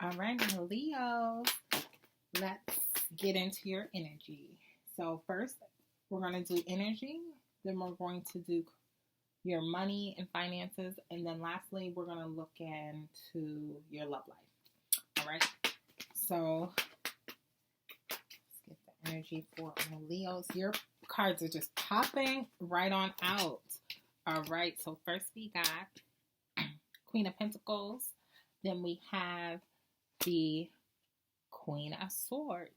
All right, my Leos, let's get into your energy. So, first, we're going to do energy, then, we're going to do your money and finances, and then, lastly, we're going to look into your love life. All right, so let's get the energy for my Leos. Your cards are just popping right on out. All right, so first we got Queen of Pentacles, then we have the Queen of Swords.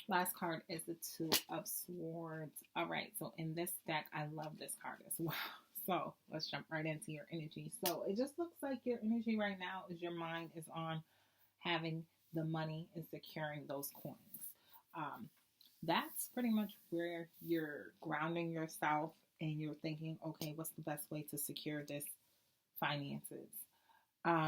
Last card is the Two of Swords. All right, so in this deck, I love this card as well. So let's jump right into your energy. So it just looks like your energy right now is your mind is on having the money and securing those coins. That's pretty much where you're grounding yourself and you're thinking, okay, what's the best way to secure this finances?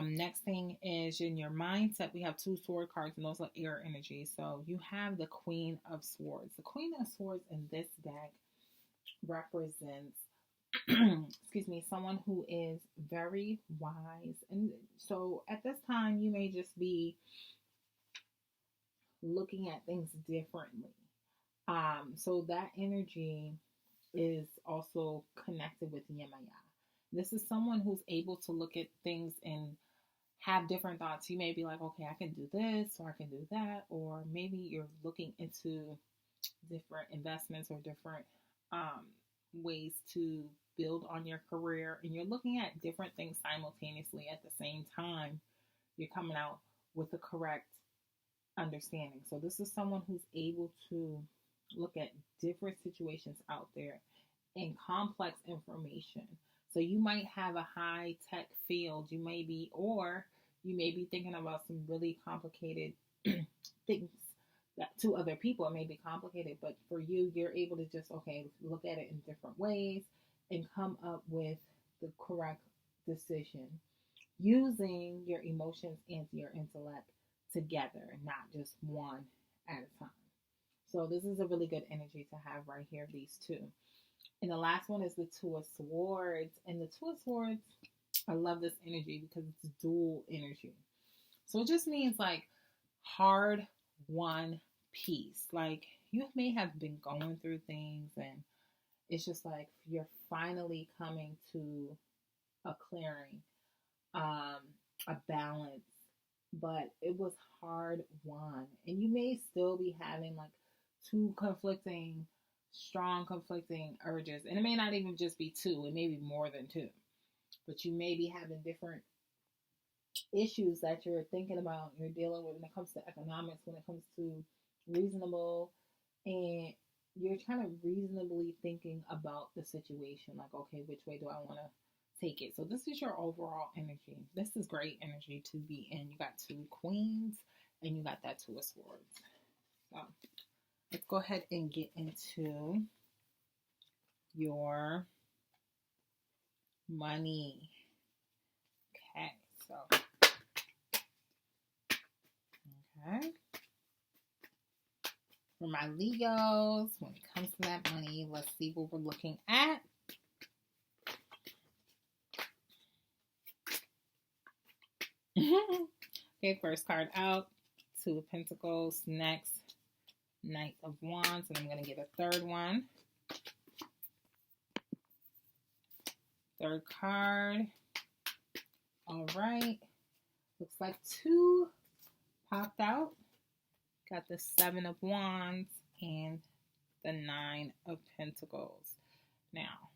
Next thing is in your mindset, we have two sword cards, and those are air energy. So you have the Queen of Swords. The Queen of Swords in this deck represents, excuse me, someone who is very wise. And so at this time, you may just be looking at things differently. So that energy is also connected with Yemaya. This is someone who's able to look at things and have different thoughts. You may be like, okay, I can do this or I can do that. Or maybe you're looking into different investments or different ways to build on your career. And you're looking at different things simultaneously at the same time. You're coming out with the correct understanding. So this is someone who's able to look at different situations out there and complex information. So you might have a high tech field, or you may be thinking about some really complicated things that to other people it may be complicated, but for you, you're able to just look at it in different ways and come up with the correct decision using your emotions and your intellect together, not just one at a time. So this is a really good energy to have right here, these two. And the last one is the Two of Swords. And the Two of Swords, I love this energy because it's dual energy. So it just means like hard won peace. Like you may have been going through things and it's just like you're finally coming to a clearing, a balance, but it was hard won. And you may still be having like two strong conflicting urges. And it may not even just be two, it may be more than two. But you may be having different issues that you're thinking about, you're dealing with when it comes to economics, when it comes to reasonable, and you're kind of reasonably thinking about the situation. Like, okay, which way do I want to take it? So this is your overall energy. This is great energy to be in. You got two queens and you got that Two of Swords. So let's go ahead and get into your money. Okay, so for my Leos, when it comes to that money, let's see what we're looking at. Okay, first card out, Two of Pentacles. Next, Knight of Wands, and I'm going to get a third one. Third card. All right. Looks like two popped out. Got the Seven of Wands and the Nine of Pentacles. Now,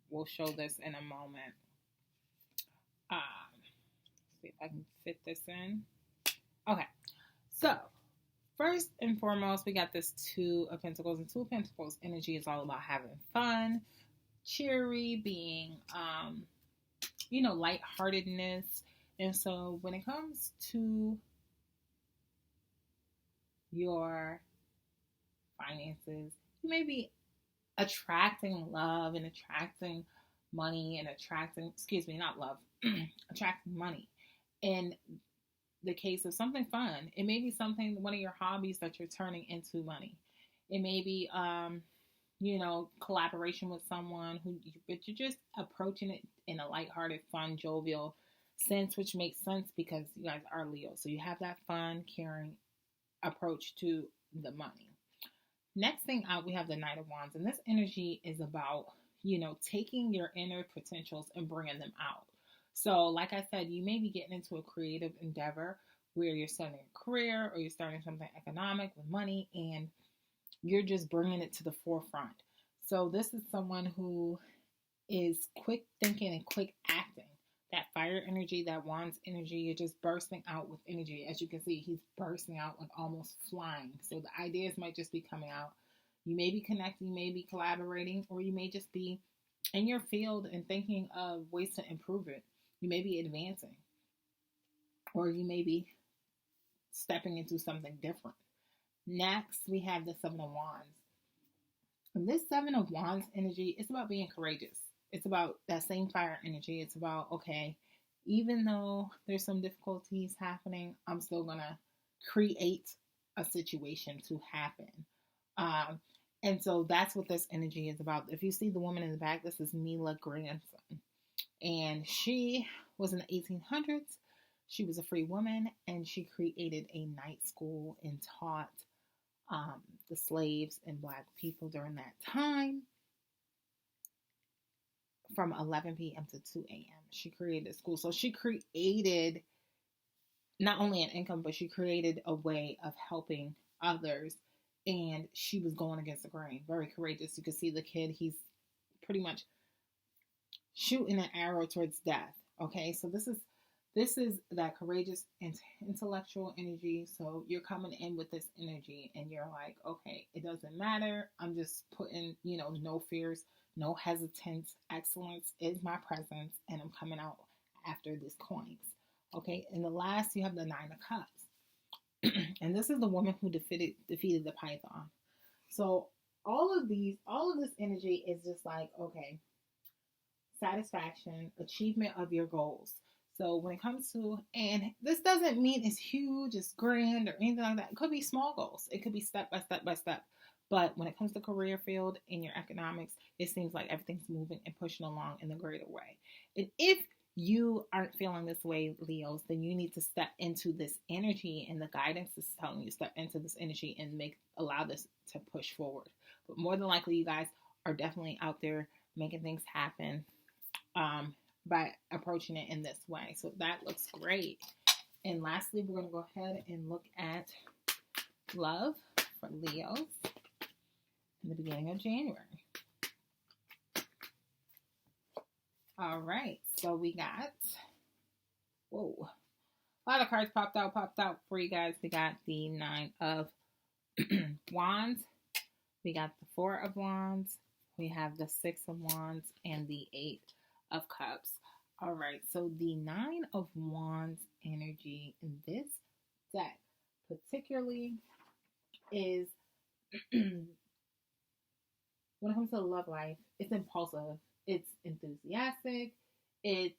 we'll show this in a moment. See if I can fit this in. Okay. So, first and foremost, we got this Two of Pentacles. And Two of Pentacles energy is all about having fun, cheery, being, lightheartedness. And so when it comes to your finances, you may be attracting love and attracting money and attracting money. In the case of something fun, it may be one of your hobbies that you're turning into money. It may be, collaboration with someone but you're just approaching it in a lighthearted, fun, jovial sense, which makes sense because you guys are Leo. So you have that fun, caring approach to the money. Next thing out, we have the Knight of Wands. And this energy is about, taking your inner potentials and bringing them out. So, like I said, you may be getting into a creative endeavor where you're starting a career or you're starting something economic with money and you're just bringing it to the forefront. So, this is someone who is quick thinking and quick acting. That fire energy, that Wands energy, you're just bursting out with energy. As you can see, he's bursting out like almost flying. So the ideas might just be coming out. You may be connecting, you may be collaborating, or you may just be in your field and thinking of ways to improve it. You may be advancing, or you may be stepping into something different. Next, we have the Seven of Wands. And this Seven of Wands energy is about being courageous. It's about that same fire energy. It's about, okay, even though there's some difficulties happening, I'm still going to create a situation to happen. And so that's what this energy is about. If you see the woman in the back, this is Mila Grandson. And she was in the 1800s. She was a free woman, and she created a night school and taught the slaves and Black people during that time from 11 p.m. to 2 a.m. She created a school. So she created not only an income, but she created a way of helping others. And she was going against the grain. Very courageous. You can see the kid, he's pretty much shooting an arrow towards death. Okay, so this is that courageous intellectual energy. So you're coming in with this energy and you're like, okay, it doesn't matter. I'm just putting, no fears, no hesitance. Excellence is my presence, and I'm coming out after these coins. Okay, and the last, you have the Nine of Cups. And this is the woman who defeated the Python. So all of this energy is just like, okay, satisfaction, achievement of your goals. So when it comes to, and this doesn't mean it's huge, it's grand, or anything like that. It could be small goals. It could be step by step by step. But when it comes to career field and your economics, it seems like everything's moving and pushing along in a greater way. And if you aren't feeling this way, Leos, then you need to step into this energy, and the guidance is telling you step into this energy and allow this to push forward. But more than likely, you guys are definitely out there making things happen by approaching it in this way. So that looks great. And lastly, we're going to go ahead and look at love for Leos in the beginning of January. All right, so we got, a lot of cards popped out for you guys. We got the Nine of Wands. We got the Four of Wands. We have the Six of Wands and the Eight of Cups. All right, so the Nine of Wands energy in this deck particularly is, when it comes to the love life, it's impulsive, it's enthusiastic, it's,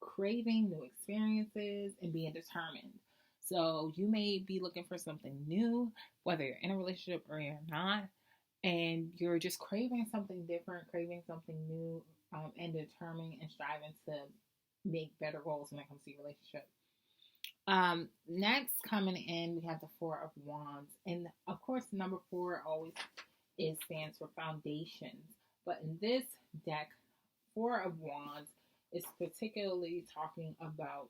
craving new experiences and being determined. So you may be looking for something new, whether you're in a relationship or you're not, and you're just craving something different, craving something new, and determining and striving to make better goals when it comes to your relationship. Next, coming in, we have the Four of Wands. And of course, number 4 always stands for foundations. But in this deck, Four of Wands is particularly talking about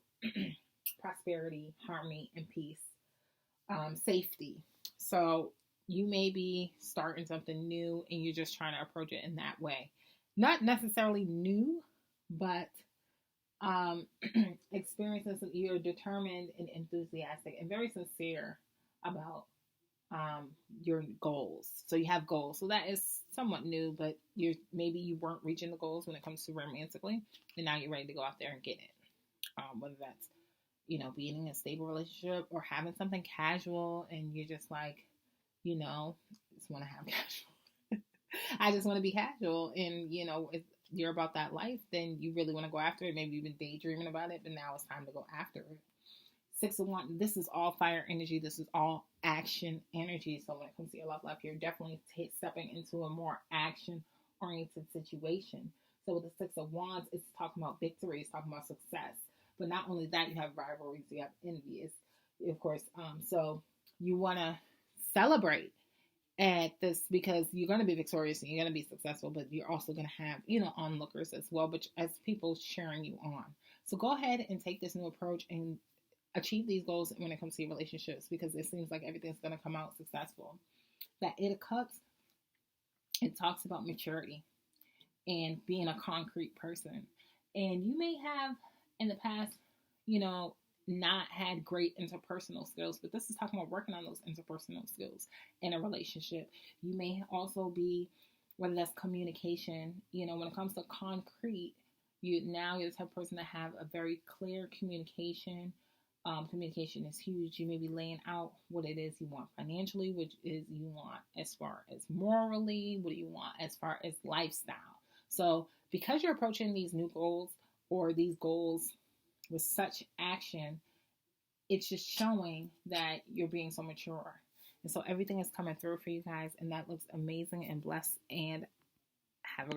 prosperity, harmony, and peace, safety. So you may be starting something new and you're just trying to approach it in that way. Not necessarily new, but experiences that you're determined and enthusiastic and very sincere about your goals. So you have goals. So that is somewhat new, but maybe you weren't reaching the goals when it comes to romantically, and now you're ready to go out there and get it. Whether that's, being in a stable relationship or having something casual and you're just like, just want to have casual. I just want to be casual. And, if you're about that life, then you really want to go after it. Maybe you've been daydreaming about it, but now it's time to go after it. Six of Wands, this is all fire energy. This is all action energy. So when it comes to your love life, you're definitely stepping into a more action-oriented situation. So with the Six of Wands, it's talking about victory, it's talking about success. But not only that, you have rivalries, you have envious, of course. So you want to celebrate at this because you're going to be victorious and you're going to be successful, but you're also going to have, onlookers as well, but as people cheering you on. So go ahead and take this new approach and achieve these goals when it comes to your relationships, because it seems like everything's going to come out successful. That Eight of Cups, it talks about maturity and being a concrete person. And you may have in the past, not had great interpersonal skills, but this is talking about working on those interpersonal skills in a relationship. You may also be, whether that's communication, when it comes to concrete, you're the type of person to have a very clear communication. Communication is huge. You may be laying out what it is you want financially, which is you want as far as morally, what do you want as far as lifestyle. So because you're approaching these new goals or these goals with such action, it's just showing that you're being so mature. And so everything is coming through for you guys, and that looks amazing and blessed. And have a great